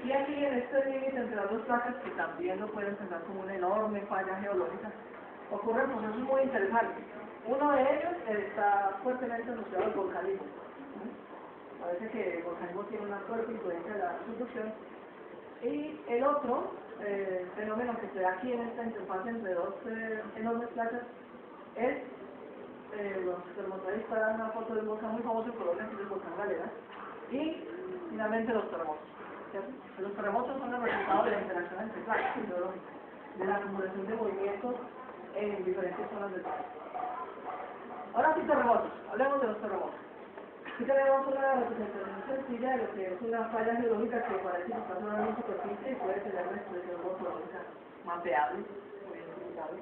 Y aquí en este límite entre las dos placas, que también lo pueden pensar como una enorme falla geológica, ocurren procesos muy interesantes. Uno de ellos está fuertemente asociado al volcanismo. Parece que el volcanismo tiene una fuerte influencia en la subducción. Y el otro fenómeno que se da aquí en esta interfaz entre dos enormes placas es, los termostatistas dan una foto de un volcán muy famoso en Colombia, que es el volcán Galera, y finalmente los terremotos. ¿Cierto? Los terremotos son el resultado de la interacción entre placas geológicas, de la acumulación de movimientos en diferentes zonas del país. Ahora sí, terremotos. Hablemos de los terremotos. Aquí tenemos una representación sencilla de lo que es una falla geológica que parece que está sobre una superficie y puede tener una expresión morfológica mapeable, muy identificable.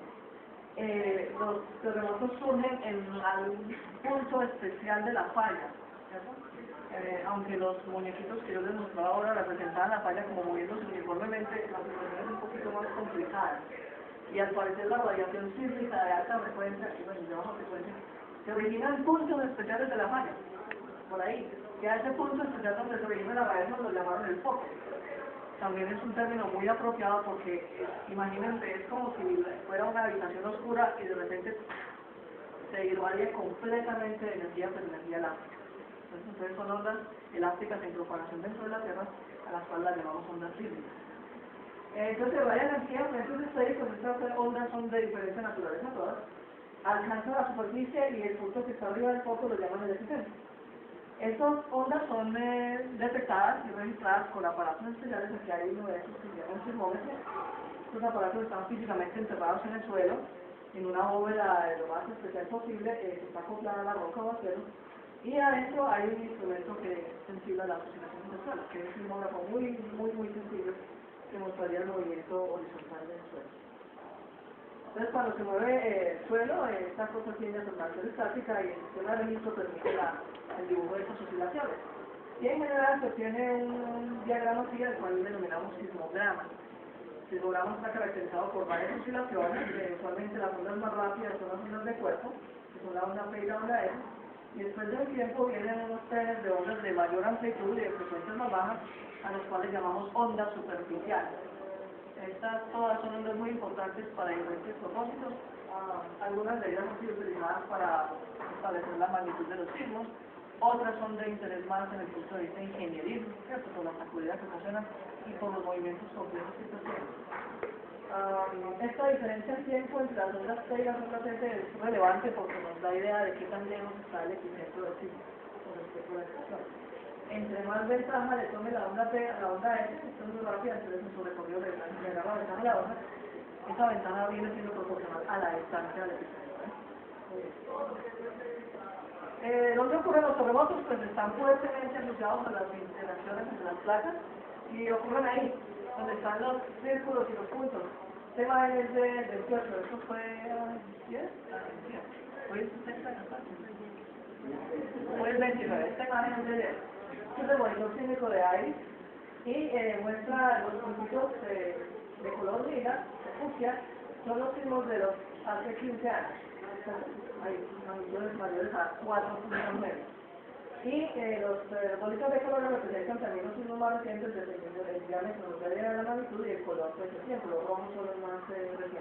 Los terremotos surgen en algún punto especial de la falla, ¿cierto? Aunque los muñequitos que yo les mostraba ahora representaban la falla como moviéndose uniformemente, la situación es un poquito más complicada. Y al parecer la radiación sísmica de alta frecuencia, y bueno, de baja frecuencia, se origina en puntos especiales de la falla, por ahí, que a ese punto especial donde se origina la radiación lo llamaron el foco. También es un término muy apropiado porque, imagínense, es como si fuera una habitación oscura y de repente se irradia completamente de energía, pero energía elástica. Entonces son ondas elásticas en propagación dentro de la Tierra, a las cuales las llamamos ondas sísmicas. Entonces, varias energías, entonces estas ondas son de diferente naturaleza todas, alcanzan la superficie y el punto que está arriba del foco lo llaman el epicentro. Estas ondas son detectadas y registradas con aparatos especiales. Aquí hay uno de esos que se llama un sismómetro. Estos aparatos están físicamente enterrados en el suelo, en una bóveda de lo más especial posible, que está acoplada a la roca o al suelo, y adentro hay un instrumento que es sensible a las oscilaciones del suelo, que es un sismógrafo muy sensible, que mostraría el movimiento horizontal del suelo. Entonces, cuando se mueve el suelo, esta cosa tiende a tornarse estática y el sistema de registro permite el dibujo de estas oscilaciones. Y en general se obtiene un diagrama así, al cual denominamos sismograma. El sismograma está caracterizado por varias oscilaciones, usualmente las ondas más rápidas son las ondas de cuerpo, que son la onda P y la onda S, y después de un tiempo vienen unos trenes de ondas de mayor amplitud y de frecuencias más bajas, a los cuales llamamos ondas superficiales. Estas todas son ondas muy importantes para diferentes propósitos. Algunas de ellas han sido utilizadas para establecer la magnitud de los sismos, otras son de interés más en el punto de vista ingenieril, ¿cierto? Por las sacudidas que ocasionan y por los movimientos complejos que se tienen. Esta diferencia en tiempo entre las ondas T y las ondas S es relevante porque nos da idea de qué tan lejos está el epicentro del sismo con respecto a la explosión. Entre más ventaja le tome la onda T a la onda S, esto es muy rápida, entonces en su recorrido le agarra la ventaja a la onda, esa ventaja viene siendo proporcional a la distancia del epicentro. ¿Dónde ocurren los terremotos? Pues están fuertemente asociados a las interacciones entre las placas y ocurren ahí, donde están los círculos y los puntos. Este imagen es de 28, esto fue 10, hoy es 60, hoy es 29, esta imagen es de 10. Este es el monitor sísmico de AIRIS y muestra los puntitos de color lila, fucsia, son los sismos de los hace 15 años. Hay magnitudes mayores a 4.9. Y los bolitas de color representan también los sismos más recientes dependiendo del diámetro de la magnitud y el color, pues el tiempo. Los rojos son los más recientes.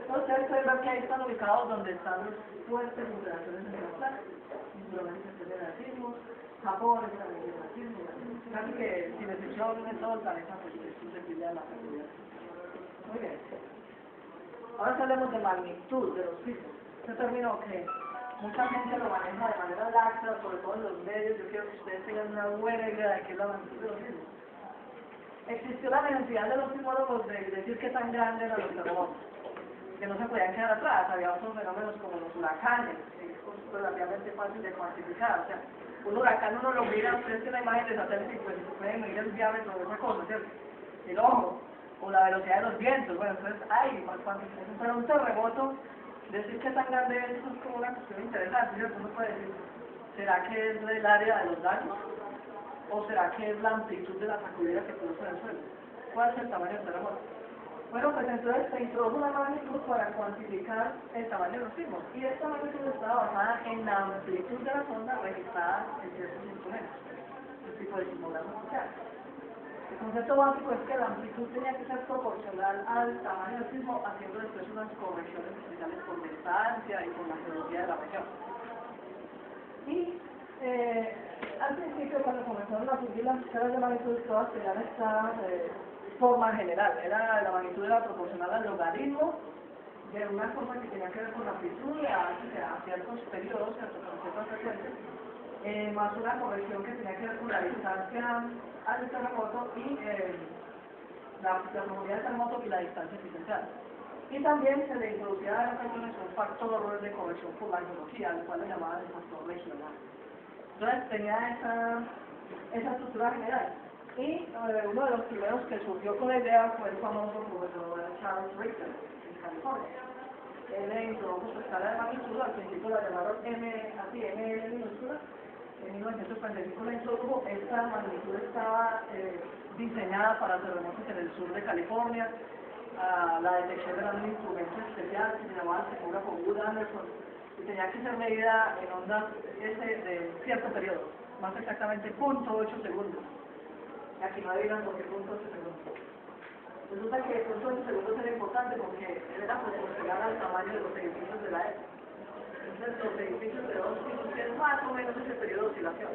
Entonces ustedes pueden ver que ahí están ubicados donde están los fuertes interacciones entre las placas. Indonesia genera sismos, Japón genera sismos. Casi que sin excepción en todo el planeta pues es susceptible a la actividad. Muy bien. Ahora sí hablemos de magnitud de los sismos. Este término que mucha gente lo maneja de manera laxa, sobre todo en los medios. Yo quiero que ustedes tengan una buena idea de qué es la magnitud de los sismos. Existió la necesidad de los sismólogos de decir qué tan grandes eran los terremotos, que no se podían quedar atrás. Había otros fenómenos como los huracanes, que es relativamente fácil de cuantificar. O sea, un huracán uno lo mira, ustedes tienen una imagen de satélite y pues se pueden medir el diámetro de esa cosa, ¿cierto? El ojo, o la velocidad de los vientos. Bueno, entonces hay más cuantificación, pero un terremoto, decir que tan grande es como una cuestión interesante, ¿cierto? Uno puede decir, ¿será que es el área de los daños? ¿O será que es la amplitud de la sacudida que produce el suelo? ¿Cuál es el tamaño del terremoto? Bueno, pues entonces se introdujo una magnitud para cuantificar el tamaño de los sismos. Y esta magnitud estaba basada en la amplitud de las ondas registradas en ciertos instrumentos, un tipo de sismograma social. El concepto básico es que la amplitud tenía que ser proporcional al tamaño del sismo, haciendo después unas correcciones especiales por distancia y por la geología de la región. Y al principio, cuando comenzaron a surgir las escalas de magnitud, todas tenían esta forma general. La magnitud era proporcional al logaritmo de una forma que tenía que ver con la amplitud a ciertos periodos, con ciertas frecuencias, más una corrección que tenía que ver con la distancia al terremoto y la profundidad del terremoto y la distancia existencial. Y también se le introducía a las regiones un factor de corrección por la geología, al cual le llamaban el factor regional. Entonces tenía esa estructura general. Y uno de los primeros que surgió con la idea fue el famoso profesor Charles Richter, en California. Él introdujo su escala de magnitud, al principio la llamaron M minúscula. En 1945 la introdujo. Esta magnitud estaba diseñada para terremotos en el sur de California. La detección era un instrumento especial que se llamaba segógrafo Wood Anderson y tenía que ser medida en ondas de cierto periodo, más exactamente 0.8 segundos. Y aquí no adivinan por qué 0.8 segundos. Resulta que 0.8 segundos era importante porque era proporcional al tamaño de los edificios de la época. Entonces los edificios de 2 pisos tienen más o menos ese periodo de oscilación.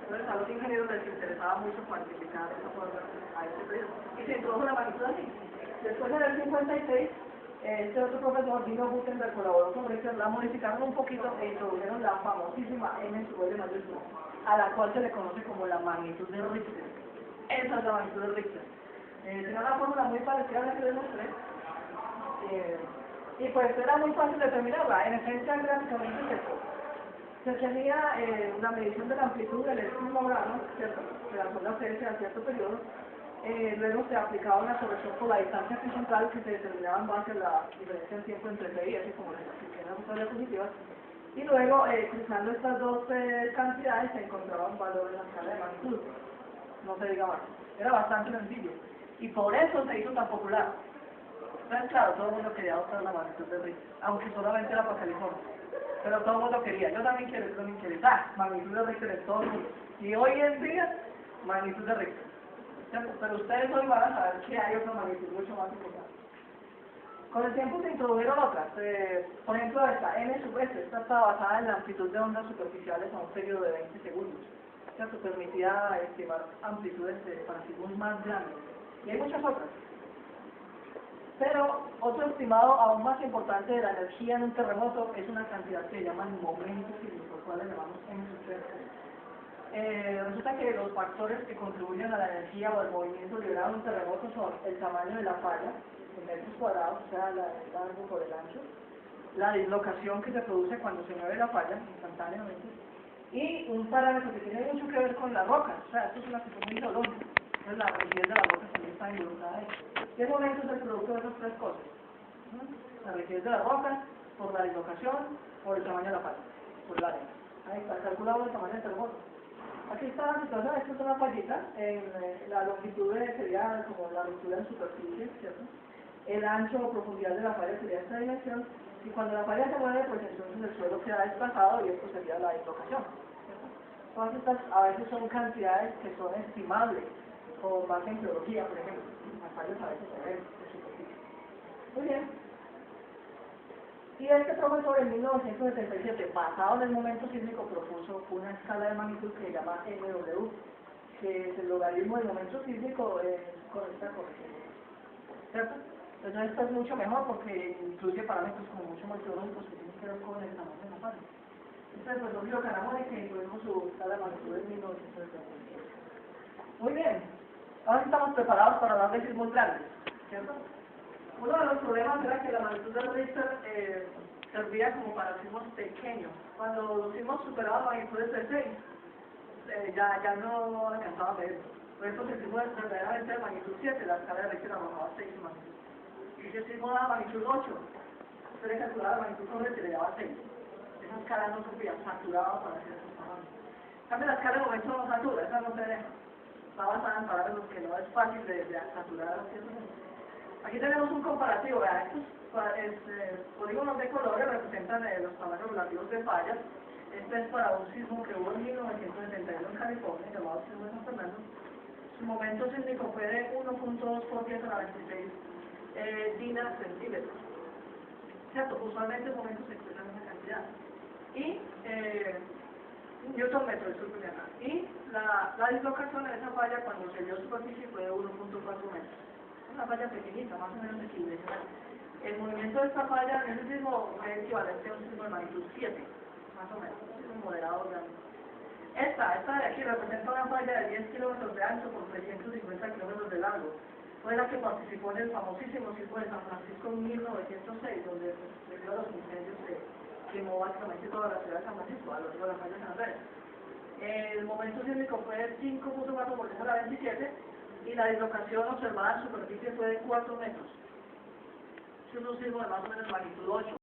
Entonces a los ingenieros les interesaba mucho cuantificar esa forma a ese periodo. Y se introdujo la magnitud así. Después en el 56, este otro profesor, Dino Gutenberg, colaboró con Richter, la modificaron un poquito e introdujeron la famosísima M sub L mayúscula, a la cual se le conoce como la magnitud de Richter. Esa es la magnitud de Richter. Tiene una fórmula muy parecida a la que les mostré. Y pues era muy fácil determinarla. En esencia, gráficamente es esto. Se tenía una medición de la amplitud del sismograma, ¿cierto? De la zona CS a cierto periodo. Luego se aplicaba una corrección por la distancia central que se determinaba en base a la diferencia en tiempo entre T y S, como les expliqué en las otras diapositivas. Y luego, cruzando estas dos cantidades, se encontraba un valor en la escala de magnitud. No se diga más. Era bastante sencillo. Y por eso se hizo tan popular. Entonces, claro, todo el mundo quería adoptar la magnitud de Richter, aunque solamente era para California. Pero todo el mundo quería. Yo también quiero, yo también quiero. Magnitud de Richter en todo el mundo. Y hoy en día, magnitud de Richter. Pero ustedes hoy van a saber que hay otra magnitud mucho más importante. Con el tiempo se introdujeron otras. Por ejemplo, esta N sub S. Esta está basada en la amplitud de ondas superficiales a un periodo de 20 segundos. Esto permitía estimar amplitudes para sismos más grandes. Y hay muchas otras. Pero otro estimado aún más importante de la energía en un terremoto es una cantidad que se llama momento sísmico, el cual le llamamos M sub S. Resulta que los factores que contribuyen a la energía o al movimiento liberado en un terremoto son el tamaño de la falla, en metros cuadrados, o sea, el largo por el ancho, la dislocación que se produce cuando se mueve la falla instantáneamente, y un parámetro que tiene mucho que ver con la roca, o sea, esto es una cuestión muy geológica. Entonces la rigidez de la roca también está involucrada ahí. Y el momento es el producto de esas tres cosas. La rigidez de la roca, por la dislocación, por el tamaño de la falla, por el área. Ahí está calculado el tamaño del terremoto. Aquí está la situación, esta es una fallita, la longitud sería como la ruptura en superficie, ¿cierto? El ancho o profundidad de la falla sería esta dimensión, y cuando la falla se mueve, pues entonces el suelo queda desplazado y esto sería la dislocación. Todas estas a veces son cantidades que son estimables, con base en geología, por ejemplo. Las fallas a veces se ven de superficie. Muy bien. Y este profesor en 1977, basado en el momento sísmico, propuso una escala de magnitud que se llama MW, que es el logaritmo del momento sísmico con esta corrección. ¿Cierto? Entonces esto es mucho mejor porque incluye parámetros como mucho más geológicos que tienen que ver con el tamaño de la falla. Este es el profesor Guido Caramone, que introdujo su escala de magnitud en 1977. Muy bien. Ahora sí estamos preparados para hablar de sismos grandes, ¿cierto? Uno de los problemas era que la magnitud del Richter servía como para sismos pequeños. Cuando los sismos superaban magnitudes de 6, ya no alcanzaban a medir. Por ejemplo, si el sismo es verdaderamente de magnitud 7, la escala de Richter arrojaba 6 magnitudes. Y si el sismo daba magnitud 8, usted le calculaba la magnitud sobre y le daba 6. Esa escala no servía, saturaba para hacer esos parámetros. En cambio, la escala de momento no satura, esa no se deja. Está basada en parámetros que no es fácil de saturar a ciertos puntos. Aquí tenemos un comparativo, vean, estos polígonos de colores representan los tamaños relativos de fallas. Este es para un sismo que hubo en 1971 en California, llamado sismo de San Fernando. Su momento sísmico fue de 1.2 por 10 a la 26 dinas centímetros. ¿Cierto? Usualmente el momento se expresa en esa cantidad. Y Newton metro, disculpen acá. Y la dislocación de esa falla cuando se dio superficie fue de 1.4 metros. Una falla pequeñita, más o menos equilibrada. El movimiento de esta falla en ese sismo fue equivalente a un sismo de magnitud 7, más o menos, un sismo moderado grande. Esta de aquí representa una falla de 10 kilómetros de ancho por 350 kilómetros de largo. Fue la que participó en el famosísimo sismo de San Francisco en 1906, donde debido a los incendios se quemó básicamente toda la ciudad de San Francisco, a lo largo de la falla San Andrés. El momento sísmico fue de 5.4 por 10 a la 27 y la dislocación observada en superficie fue de 4 metros. Es un sismo de más o menos magnitud 8.